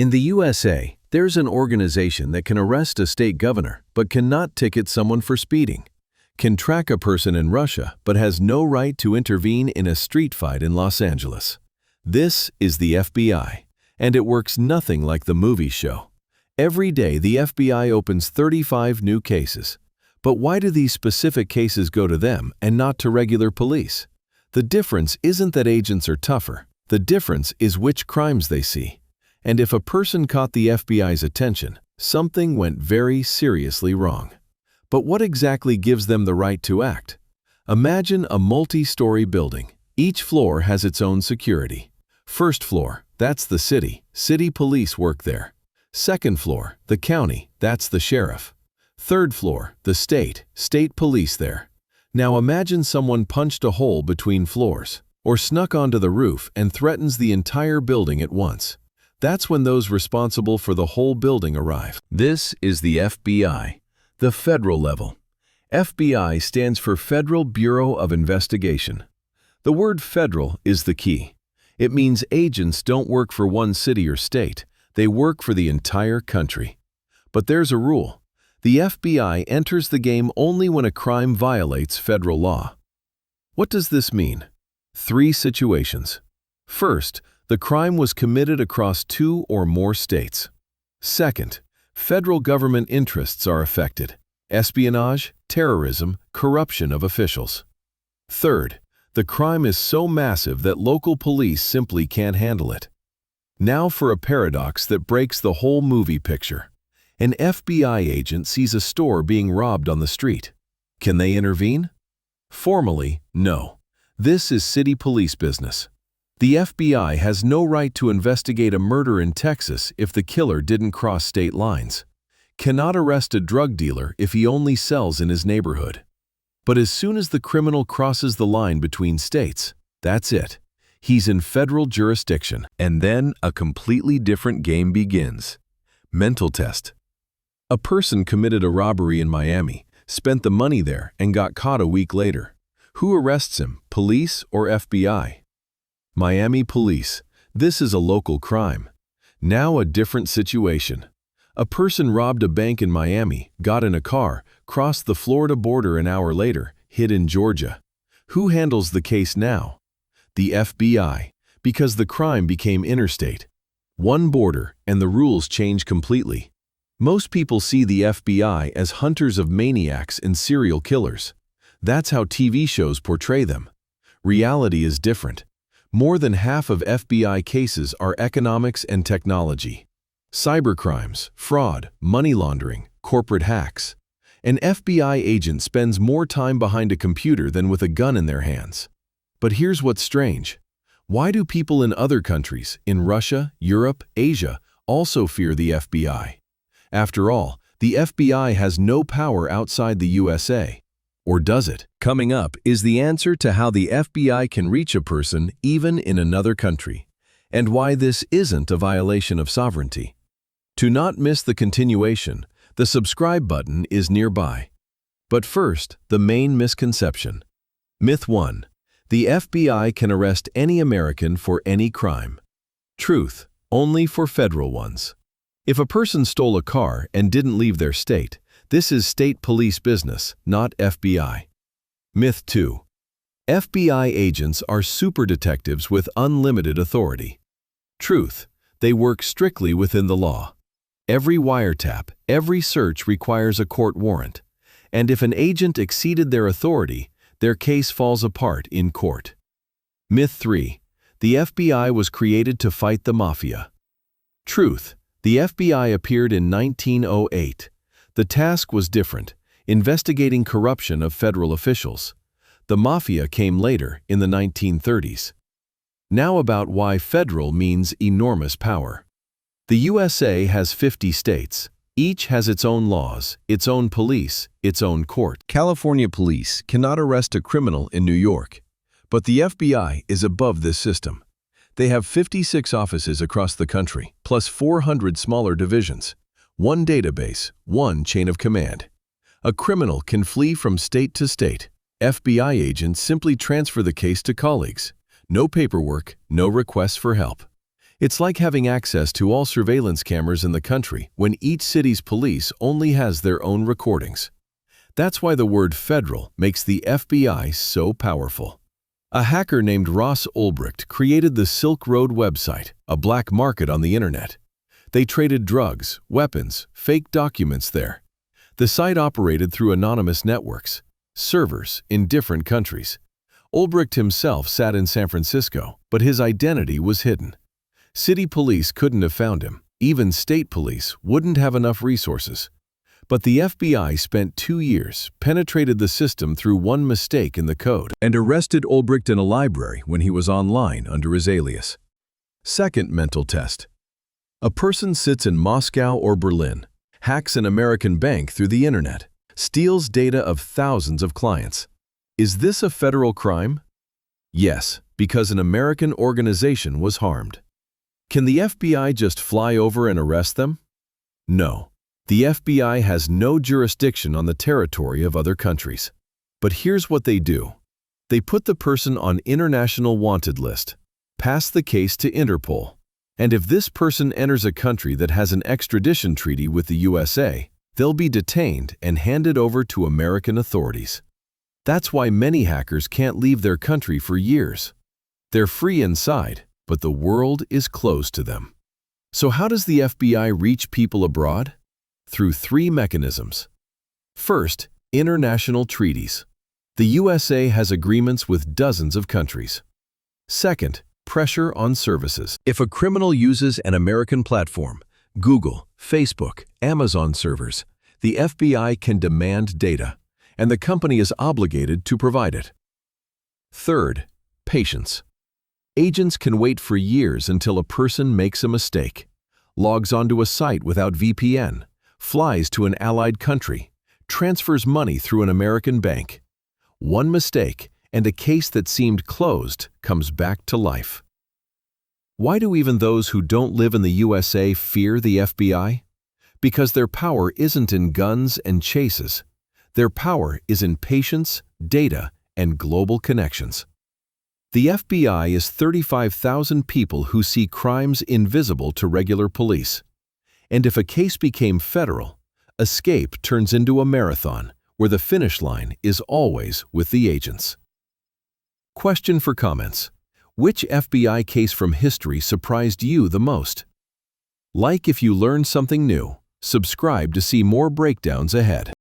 In the USA, there's an organization that can arrest a state governor but cannot ticket someone for speeding, can track a person in Russia but has no right to intervene in a street fight in Los Angeles. This is the FBI, and it works nothing like the movie show. Every day, the FBI opens 35 new cases. But why do these specific cases go to them and not to regular police? The difference isn't that agents are tougher. The difference is which crimes they see. And if a person caught the FBI's attention, something went very seriously wrong. But what exactly gives them the right to act? Imagine a multi-story building. Each floor has its own security. First floor, that's the city. City police work there. Second floor, the county, that's the sheriff. Third floor, the state police there. Now imagine someone punched a hole between floors, or snuck onto the roof and threatens the entire building at once. That's when those responsible for the whole building arrive. This is the FBI, the federal level. FBI stands for Federal Bureau of Investigation. The word federal is the key. It means agents don't work for one city or state, they work for the entire country. But there's a rule. The FBI enters the game only when a crime violates federal law. What does this mean? 3 situations. First, the crime was committed across 2 or more states. Second, federal government interests are affected. Espionage, terrorism, corruption of officials. Third, the crime is so massive that local police simply can't handle it. Now for a paradox that breaks the whole movie picture. An FBI agent sees a store being robbed on the street. Can they intervene? Formally, no. This is city police business. The FBI has no right to investigate a murder in Texas if the killer didn't cross state lines. Cannot arrest a drug dealer if he only sells in his neighborhood. But as soon as the criminal crosses the line between states, that's it. He's in federal jurisdiction. And then a completely different game begins. Mental test. A person committed a robbery in Miami, spent the money there, and got caught a week later. Who arrests him, police or FBI? Miami police. This is a local crime. Now a different situation. A person robbed a bank in Miami, got in a car, crossed the Florida border an hour later, hid in Georgia. Who handles the case now? The FBI, because the crime became interstate. One border, and the rules change completely. Most people see the FBI as hunters of maniacs and serial killers. That's how TV shows portray them. Reality is different. More than half of FBI cases are economics and technology. Cybercrimes, fraud, money laundering, corporate hacks. An FBI agent spends more time behind a computer than with a gun in their hands. But here's what's strange. Why do people in other countries, in Russia, Europe, Asia, also fear the FBI? After all, the FBI has no power outside the USA. Or does it? Coming up is the answer to how the FBI can reach a person even in another country, and why this isn't a violation of sovereignty. To not miss the continuation, the subscribe button is nearby. But first, the main misconception. Myth 1. The FBI can arrest any American for any crime. Truth, only for federal ones. If a person stole a car and didn't leave their state, this is state police business, not FBI. Myth 2. FBI agents are super detectives with unlimited authority. Truth, they work strictly within the law. Every wiretap, every search requires a court warrant. And if an agent exceeded their authority, their case falls apart in court. Myth 3. The FBI was created to fight the mafia. Truth, the FBI appeared in 1908. The task was different, investigating corruption of federal officials. The mafia came later, in the 1930s. Now about why federal means enormous power. The USA has 50 states. Each has its own laws, its own police, its own court. California police cannot arrest a criminal in New York. But the FBI is above this system. They have 56 offices across the country, plus 400 smaller divisions. One database, one chain of command. A criminal can flee from state to state. FBI agents simply transfer the case to colleagues. No paperwork, no requests for help. It's like having access to all surveillance cameras in the country when each city's police only has their own recordings. That's why the word federal makes the FBI so powerful. A hacker named Ross Ulbricht created the Silk Road website, a black market on the internet. They traded drugs, weapons, fake documents there. The site operated through anonymous networks, servers in different countries. Ulbricht himself sat in San Francisco, but his identity was hidden. City police couldn't have found him. Even state police wouldn't have enough resources. But the FBI spent 2 years, penetrated the system through one mistake in the code, and arrested Ulbricht in a library when he was online under his alias. Second mental test. A person sits in Moscow or Berlin, hacks an American bank through the internet, steals data of thousands of clients. Is this a federal crime? Yes, because an American organization was harmed. Can the FBI just fly over and arrest them? No. The FBI has no jurisdiction on the territory of other countries. But here's what they do. They put the person on international wanted list, pass the case to Interpol, and if this person enters a country that has an extradition treaty with the USA, they'll be detained and handed over to American authorities. That's why many hackers can't leave their country for years. They're free inside, but the world is closed to them. So how does the FBI reach people abroad? Through 3 mechanisms. First, international treaties. The USA has agreements with dozens of countries. Second, pressure on services. If a criminal uses an American platform, Google, Facebook, Amazon servers, the FBI can demand data, and the company is obligated to provide it. Third, patience. Agents can wait for years until a person makes a mistake, logs onto a site without VPN, flies to an allied country, transfers money through an American bank. One mistake, and a case that seemed closed comes back to life. Why do even those who don't live in the USA fear the FBI? Because their power isn't in guns and chases. Their power is in patience, data, and global connections. The FBI is 35,000 people who see crimes invisible to regular police. And if a case became federal, escape turns into a marathon where the finish line is always with the agents. Question for comments. Which FBI case from history surprised you the most? Like if you learned something new. Subscribe to see more breakdowns ahead.